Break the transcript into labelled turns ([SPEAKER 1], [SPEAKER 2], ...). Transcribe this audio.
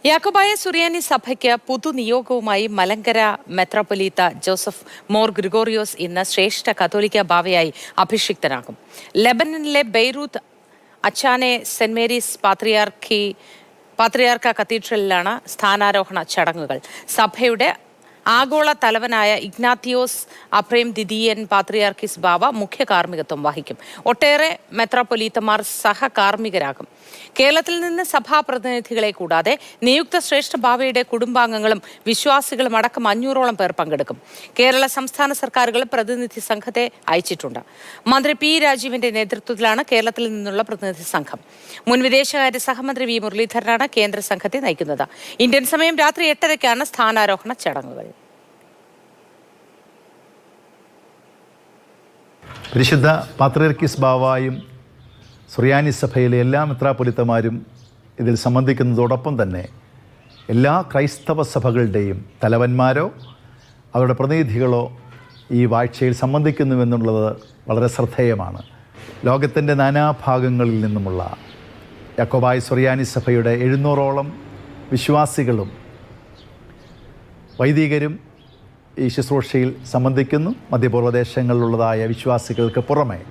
[SPEAKER 1] യാക്കോബായ സുറിയാനി സഭയ്ക്ക് പൊതുനിയോഗവുമായി മലങ്കര മെത്രാപ്പൊലീത്ത ജോസഫ് മോർ ഗ്രിഗോറിയോസ് ഇന്ന് ശ്രേഷ്ഠ കത്തോലിക്ക ബാവയായി അഭിഷിക്തനാകും. ലെബനനിലെ ബെയ്റൂത്ത് അച്ചാനെ സെന്റ് മേരീസ് പാത്രിയാർക്ക കത്തീഡ്രലിലാണ് സ്ഥാനാരോഹണ ചടങ്ങുകൾ. സഭയുടെ ആഗോള തലവനായ ഇഗ്നാത്തിയോസ് അപ്രേം ദിദിയൻ പാത്രിയാർക്കിസ് ബാവ മുഖ്യ കാർമ്മികത്വം വഹിക്കും. ഒട്ടേറെ മെത്രാപ്പൊലീത്തമാർ സഹകാർമ്മികരാകും. കേരളത്തിൽ നിന്ന് സഭാ പ്രതിനിധികളെ കൂടാതെ നിയുക്ത ശ്രേഷ്ഠ ബാവയുടെ കുടുംബാംഗങ്ങളും വിശ്വാസികളും അടക്കം 500ഓളം പേർ പങ്കെടുക്കും. കേരള സംസ്ഥാന സർക്കാരുകൾ പ്രതിനിധി സംഘത്തെ അയച്ചിട്ടുണ്ട്. മന്ത്രി പി രാജീവിന്റെ നേതൃത്വത്തിലാണ് കേരളത്തിൽ നിന്നുള്ള പ്രതിനിധി സംഘം. മുൻ വിദേശകാര്യ സഹമന്ത്രി വി മുരളീധരനാണ് കേന്ദ്ര സംഘത്തെ നയിക്കുന്നത്. ഇന്ത്യൻ സമയം രാത്രി 8:30-ക്കാണ് സ്ഥാനാരോഹണ ചടങ്ങുകൾ.
[SPEAKER 2] പരിശുദ്ധ പാത്രിയർക്കീസ് ബാവായും സുറിയാനി സഭയിലെ എല്ലാ മെത്രാപ്പൊലീത്തമാരും ഇതിൽ സംബന്ധിക്കുന്നതോടൊപ്പം തന്നെ എല്ലാ ക്രൈസ്തവ സഭകളുടെയും തലവന്മാരോ അവരുടെ പ്രതിനിധികളോ ഈ വാഴ്ചയിൽ സംബന്ധിക്കുന്നുവെന്നുള്ളത് വളരെ ശ്രദ്ധേയമാണ്. ലോകത്തിൻ്റെ നാനാഭാഗങ്ങളിൽ നിന്നുമുള്ള യാക്കോബായ സുറിയാനി സഭയുടെ 700ഓളം വിശ്വാസികളും വൈദികരും ഈ ശുശ്രൂഷയിൽ സംബന്ധിക്കുന്നു. മധ്യപൂർവ്വ ദേശങ്ങളിലുള്ളതായ വിശ്വാസികൾക്ക് പുറമെ